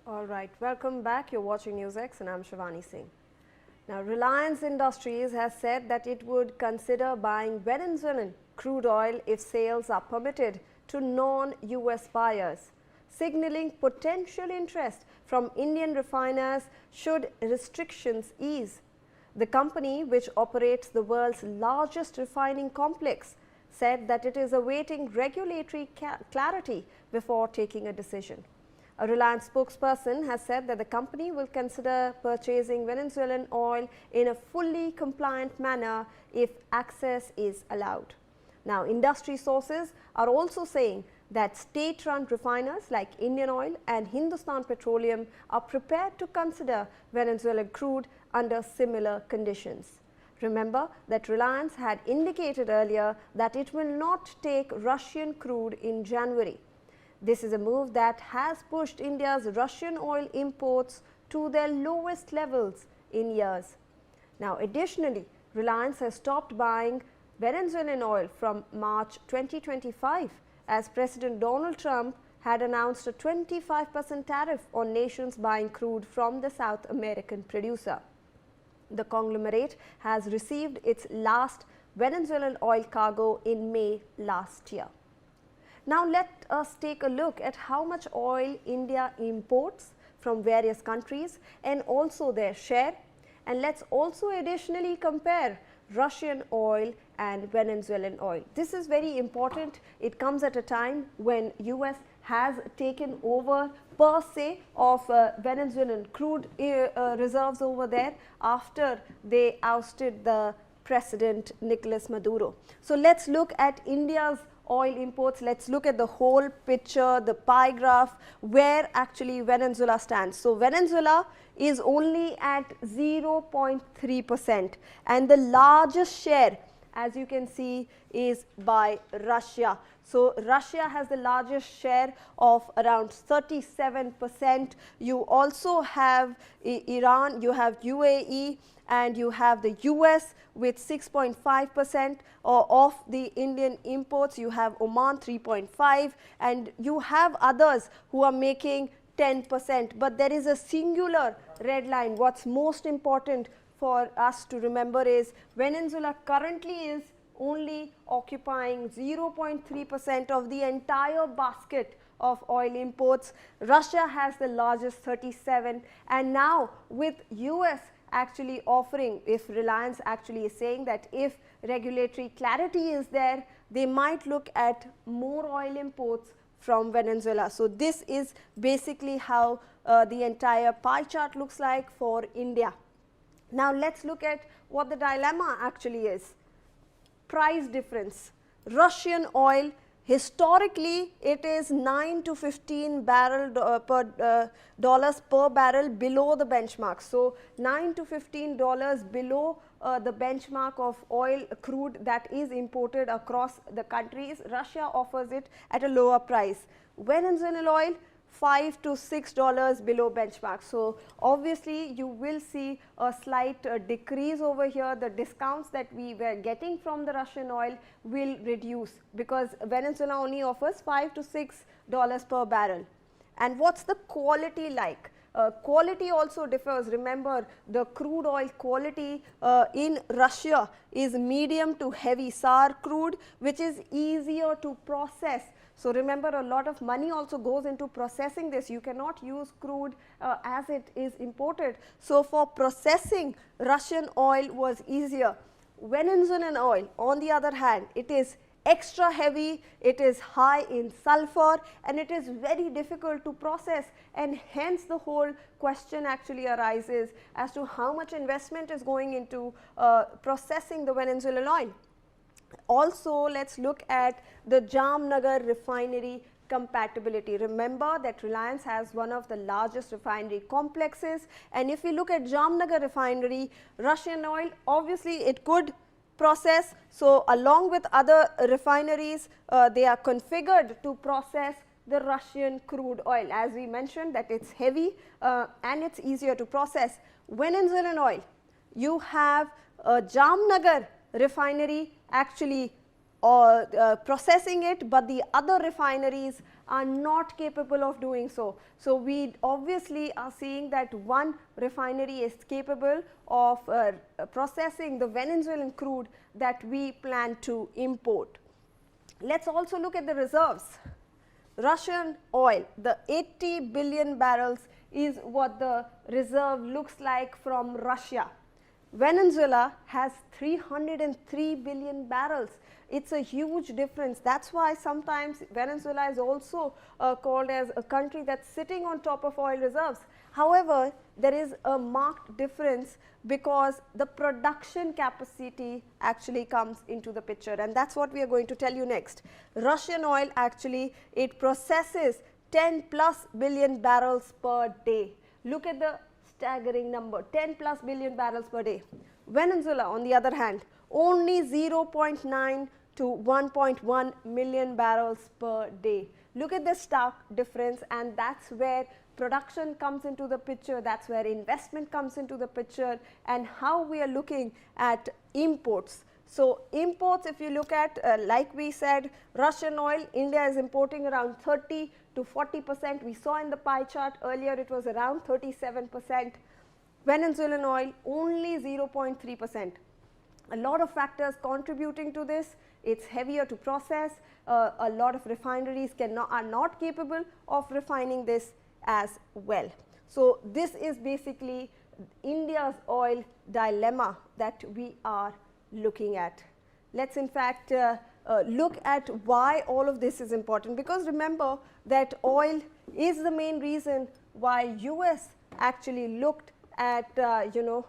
All right, welcome back. You're watching NewsX and I'm Shivani Singh. Now, Reliance Industries has said that it would consider buying Venezuelan crude oil if sales are permitted to non-US buyers, signaling potential interest from Indian refiners should restrictions ease. The company, which operates the world's largest refining complex, said that it is awaiting regulatory clarity before taking a decision. A Reliance spokesperson has said that the company will consider purchasing Venezuelan oil in a fully compliant manner if access is allowed. Now, industry sources are also saying that state-run refiners like Indian Oil and Hindustan Petroleum are prepared to consider Venezuelan crude under similar conditions. Remember that Reliance had indicated earlier that it will not take Russian crude in January. This is a move that has pushed India's Russian oil imports to their lowest levels in years. Now, additionally, Reliance has stopped buying Venezuelan oil from March 2025 as President Donald Trump had announced a 25% tariff on nations buying crude from the South American producer. The conglomerate has received its last Venezuelan oil cargo in May last year. Now, let us take a look at how much oil India imports from various countries and also their share, and let's also additionally compare Russian oil and Venezuelan oil. This is very important. It comes at a time when US has taken over per se of Venezuelan crude reserves over there after they ousted the President Nicolas Maduro. So, let's look at India's oil imports. Let's look at the whole picture, the pie graph, where actually Venezuela stands. So, Venezuela is only at 0.3% and the largest share, as you can see, is by Russia. So, Russia has the largest share of around 37%. You also have Iran, you have UAE, and you have the US with 6.5% of the Indian imports. You have Oman 3.5%, and you have others who are making 10%. But there is a singular red line. What's most important for us to remember is Venezuela currently is only occupying 0.3% of the entire basket of oil imports. Russia has the largest 37%, and now with US actually offering, if Reliance actually is saying that if regulatory clarity is there, they might look at more oil imports from Venezuela. So, this is basically how the entire pie chart looks like for India. Now, let's look at what the dilemma actually is. Price difference. Russian oil, historically it is 9 to 15 dollars per barrel below the benchmark. So, 9 to 15 dollars below the benchmark of oil crude that is imported across the countries. Russia offers it at a lower price. Venezuelan oil, 5 to 6 dollars below benchmark. So, obviously you will see a slight decrease over here. The discounts that we were getting from the Russian oil will reduce because Venezuela only offers 5 to 6 dollars per barrel. And what's the quality like? Quality also differs. Remember, the crude oil quality in Russia is medium to heavy sour crude, which is easier to process. So, remember, a lot of money also goes into processing this. You cannot use crude as it is imported. So, for processing, Russian oil was easier. Venezuelan oil, on the other hand, it is extra heavy, it is high in sulfur, and it is very difficult to process, and hence the whole question actually arises as to how much investment is going into processing the Venezuelan oil. Also, let's look at the Jamnagar refinery compatibility. Remember that Reliance has one of the largest refinery complexes, and if we look at Jamnagar refinery, Russian oil, obviously it could process. So, along with other refineries, they are configured to process the Russian crude oil. As we mentioned, that it's heavy and it's easier to process. Venezuelan oil, you have Jamnagar refinery actually processing it, but the other refineries are not capable of doing so. So, we obviously are seeing that one refinery is capable of processing the Venezuelan crude that we plan to import. Let us also look at the reserves. Russian oil, the 80 billion barrels is what the reserve looks like from Russia. Venezuela has 303 billion barrels. It's a huge difference. That's why sometimes Venezuela is also called as a country that's sitting on top of oil reserves. However, there is a marked difference because the production capacity actually comes into the picture, and that's what we are going to tell you next. Russian oil actually, it processes 10 plus billion barrels per day. Look at the staggering number, 10 plus billion barrels per day. Venezuela, on the other hand, only 0.9 to 1.1 million barrels per day. Look at the stark difference, and that's where production comes into the picture, that's where investment comes into the picture, and how we are looking at imports. So, imports, if you look at like we said, Russian oil, India is importing around 30 to 40%. We saw in the pie chart earlier it was around 37%. Venezuelan oil only 0.3%. A lot of factors contributing to this. It's heavier to process. A lot of refineries are not capable of refining this as well. So, this is basically India's oil dilemma that we are looking at. Let us in fact look at why all of this is important, because remember that oil is the main reason why US actually looked at